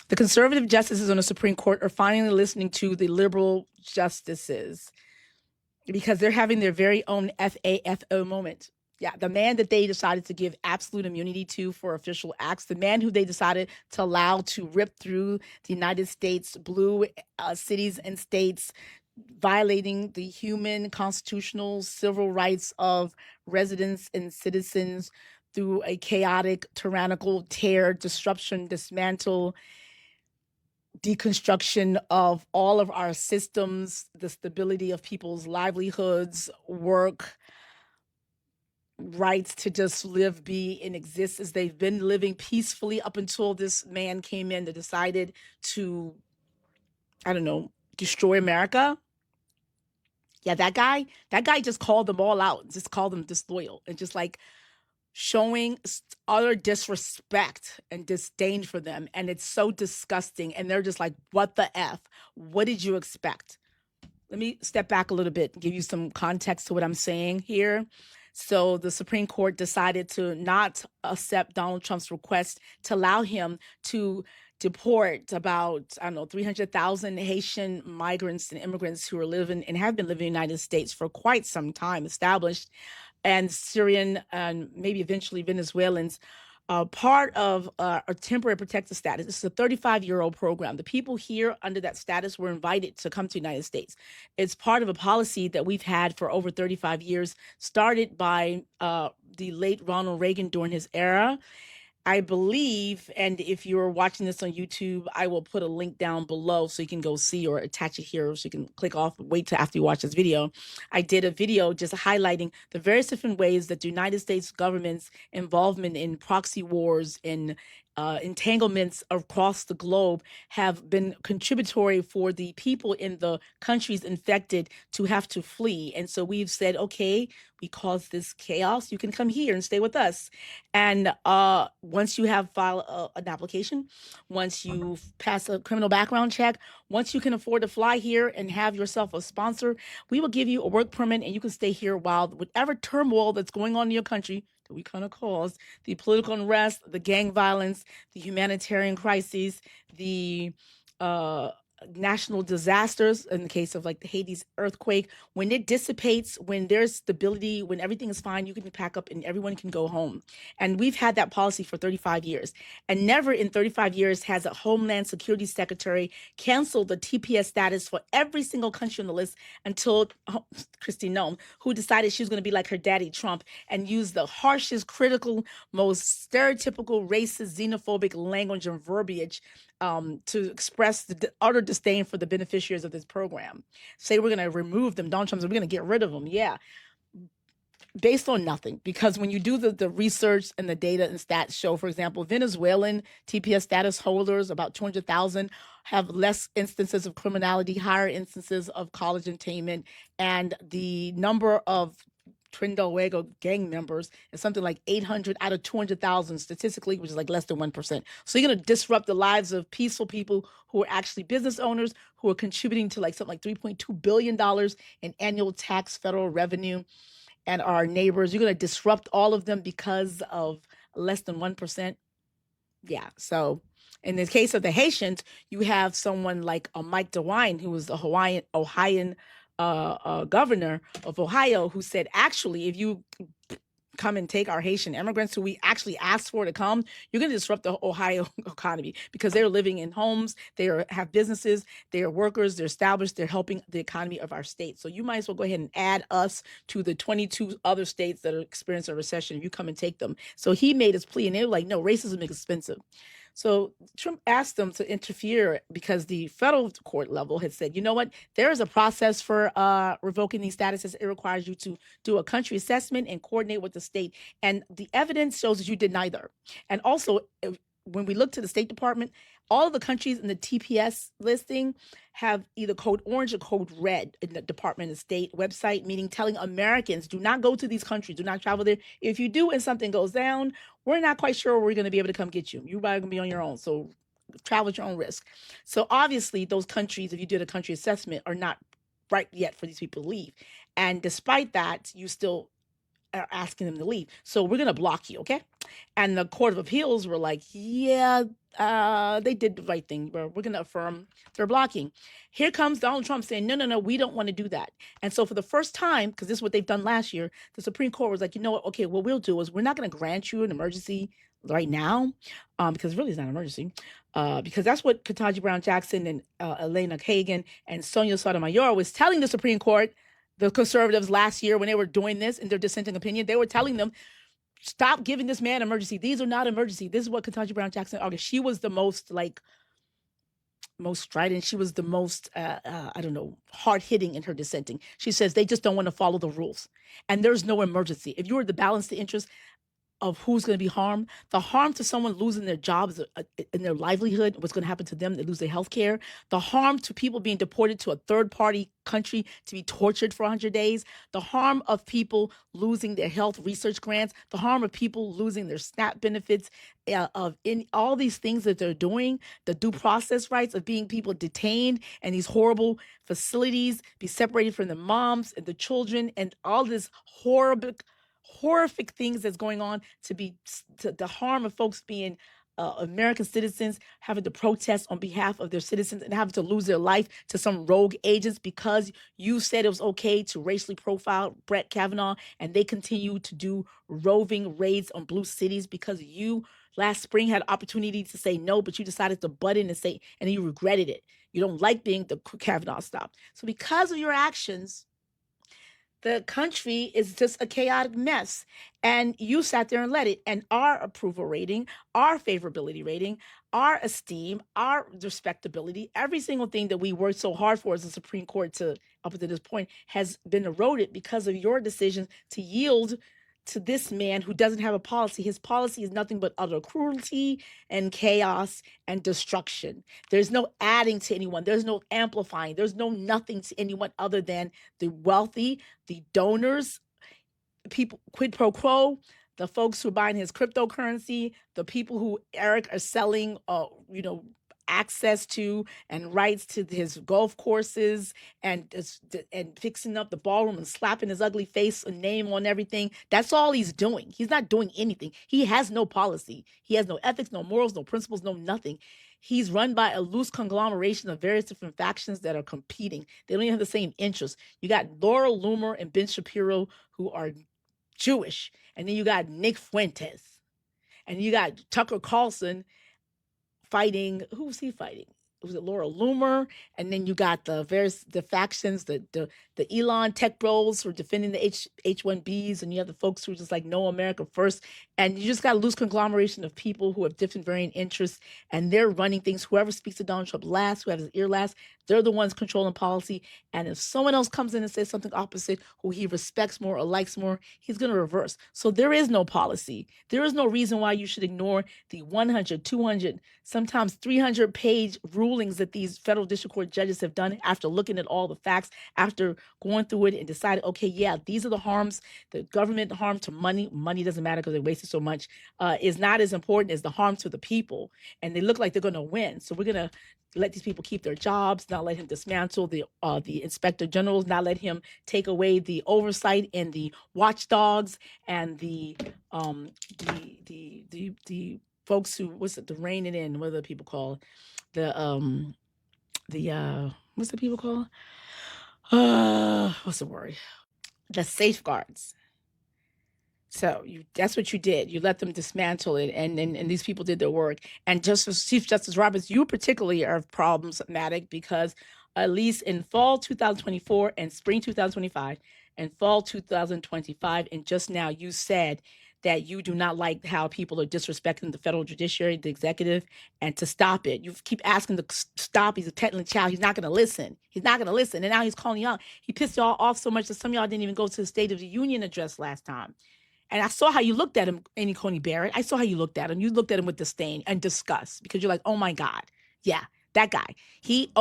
The conservative justices on the Supreme Court are finally listening to the liberal justices because they're having their very own FAFO moment. Yeah, the man that they decided to give absolute immunity to for official acts, the man who they decided to allow to rip through the United States blue cities and states, violating the human, constitutional, civil rights of residents and citizens through a chaotic, tyrannical tear, disruption, dismantle, deconstruction of all of our systems, the stability of people's livelihoods, work, rights to just live, be, and exist as they've been living peacefully up until this man came in that decided to, I don't know, destroy America. Yeah, that guy just called them all out, just called them disloyal, and just like showing utter disrespect and disdain for them. And it's so disgusting. And they're just like, what the F? What did you expect? Let me step back a little bit and give you some context to what I'm saying here. So the Supreme Court decided to not accept Donald Trump's request to allow him to deport about, 300,000 Haitian migrants and immigrants who are living and have been living in the United States for quite some time, established, and Syrian and maybe eventually Venezuelans, part of a temporary protected status. This is a 35-year-old program. The people here under that status were invited to come to the United States. It's part of a policy that we've had for over 35 years, started by the late Ronald Reagan during his era. I believe, and if you're watching this on YouTube, I will put a link down below so you can go see, or attach it here so you can click off, wait till after you watch this video. I did a video just highlighting the various different ways that the United States government's involvement in proxy wars and entanglements across the globe have been contributory for the people in the countries infected to have to flee. And so we've said, okay, we caused this chaos. You can come here and stay with us. And once you have filed an application, once you pass a criminal background check, once you can afford to fly here and have yourself a sponsor, we will give you a work permit and you can stay here while whatever turmoil that's going on in your country that we kind of caused, the political unrest, the gang violence, the humanitarian crises, the national disasters, in the case of like the Haiti's earthquake, when it dissipates, when there's stability, when everything is fine, you can pack up and everyone can go home. And we've had that policy for 35 years. And never in 35 years has a Homeland Security Secretary canceled the TPS status for every single country on the list until Kristi Noem, who decided she was going to be like her daddy Trump and use the harshest, critical, most stereotypical, racist, xenophobic language and verbiage to express the utter disdain for the beneficiaries of this program. Say we're going to remove them. Donald Trump said we're going to get rid of them. Yeah. Based on nothing, because when you do the research and the data and stats show, for example, Venezuelan TPS status holders, about 200,000, have less instances of criminality, higher instances of college attainment, and the number of Trinidad gang members is something like 800 out of 200,000 statistically, which is like less than 1%. So you're going to disrupt the lives of peaceful people who are actually business owners, who are contributing to like something like $3.2 billion in annual tax federal revenue, and our neighbors. You're going to disrupt all of them because of less than 1%. Yeah. So in the case of the Haitians, you have someone like Mike DeWine, who was the Ohioan governor of Ohio, who said, actually, if you come and take our Haitian immigrants who we actually asked for to come, you're going to disrupt the Ohio economy, because they're living in homes, have businesses, they are workers, they're established, they're helping the economy of our state. So you might as well go ahead and add us to the 22 other states that are experiencing a recession if you come and take them. So he made his plea, and they were like, no, racism is expensive. So Trump asked them to interfere because the federal court level had said, you know what, there is a process for revoking these statuses. It requires you to do a country assessment and coordinate with the state. And the evidence shows that you did neither. And also, when we look to the State Department, all of the countries in the TPS listing have either code orange or code red in the Department of State website, meaning telling Americans, do not go to these countries, do not travel there. If you do and something goes down, we're not quite sure we're going to be able to come get you. You're probably going to be on your own. So travel at your own risk. So obviously those countries, if you did a country assessment, are not right yet for these people to leave. And despite that, you still are asking them to leave. So we're going to block you, okay? And the Court of Appeals were like, yeah, they did the right thing, bro. We're going to affirm their blocking. Here comes Donald Trump saying, no, no, no, we don't want to do that. And so for the first time, because this is what they've done last year, the Supreme Court was like, you know what? Okay, what we'll do is we're not going to grant you an emergency right now, because really it's not an emergency, because that's what Ketanji Brown Jackson and Elena Kagan and Sonia Sotomayor was telling the Supreme Court, the conservatives last year when they were doing this in their dissenting opinion. They were telling them, stop giving this man emergency. These are not emergency. This is what Ketanji Brown Jackson argued. She was the most strident. She was the most, I don't know, hard hitting in her dissenting. She says they just don't want to follow the rules. And there's no emergency. If you were to balance the interest of who's going to be harmed, the harm to someone losing their jobs and their livelihood, what's going to happen to them, they lose their health care, the harm to people being deported to a third-party country to be tortured for 100 days, the harm of people losing their health research grants, the harm of people losing their SNAP benefits, of in all these things that they're doing, the due process rights of being people detained and these horrible facilities, be separated from the moms and the children, and all this horrific things that's going on, to the harm of folks being American citizens having to protest on behalf of their citizens and having to lose their life to some rogue agents because you said it was okay to racially profile Brett Kavanaugh, and they continue to do roving raids on blue cities because you last spring had opportunity to say no, but you decided to butt in and say, and you regretted it. You don't like being the Kavanaugh stop. So because of your actions, the country is just a chaotic mess. And you sat there and let it. And our approval rating, our favorability rating, our esteem, our respectability, every single thing that we worked so hard for as a Supreme Court to up until this point has been eroded because of your decision to yield to this man who doesn't have a policy. His policy is nothing but utter cruelty and chaos and destruction. There's no adding to anyone. There's no amplifying. There's no nothing to anyone other than the wealthy, the donors, people, quid pro quo, the folks who are buying his cryptocurrency, the people who Eric are selling, access to and rights to his golf courses, and fixing up the ballroom and slapping his ugly face and name on everything. That's all he's doing. He's not doing anything. He has no policy. He has no ethics, no morals, no principles, no nothing. He's run by a loose conglomeration of various different factions that are competing. They don't even have the same interests. You got Laura Loomer and Ben Shapiro, who are Jewish. And then you got Nick Fuentes. And you got Tucker Carlson fighting. Who was he fighting? Was it Laura Loomer? And then you got the factions, the Elon tech bros who are defending the H1Bs, and you have the folks who are just like, no, America first. And you just got a loose conglomeration of people who have different varying interests, and they're running things. Whoever speaks to Donald Trump last, who has his ear last, they're the ones controlling policy. And if someone else comes in and says something opposite, who he respects more or likes more, he's going to reverse. So there is no policy. There is no reason why you should ignore the 100, 200, sometimes 300-page rulings that these federal district court judges have done after looking at all the facts, after going through it and deciding, okay, yeah, these are the harms, the government harm to money. Money doesn't matter because they wasted so much, is not as important as the harm to the people. And they look like they're going to win. So we're going to let these people keep their jobs, not let him dismantle the inspector generals, not let him take away the oversight and the watchdogs and the folks who, the reining in, what do the people call what's the people call? What's the word? The safeguards. So that's what you did. You let them dismantle it, and these people did their work. And Chief Justice Roberts, you particularly are problematic because at least in fall 2024 and spring 2025 and fall 2025, and just now you said that you do not like how people are disrespecting the federal judiciary, the executive, and to stop it. You keep asking to stop. He's a petulant child. He's not going to listen. He's not going to listen. And now he's calling you out. He pissed y'all off so much that some of y'all didn't even go to the State of the Union address last time. And I saw how you looked at him, Amy Coney Barrett. I saw how you looked at him. You looked at him with disdain and disgust because you're like, oh my God. Yeah, that guy. He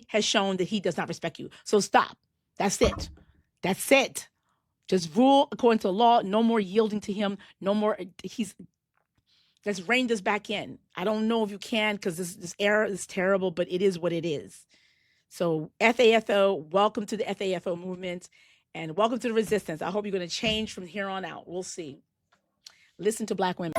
has shown that he does not respect you. So stop. That's it. That's it. Just rule according to law. No more yielding to him. No more. Let's rein this back in. I don't know if you can because this error is terrible, but it is what it is. So FAFO, welcome to the FAFO movement. And welcome to the resistance. I hope you're going to change from here on out. We'll see. Listen to Black women.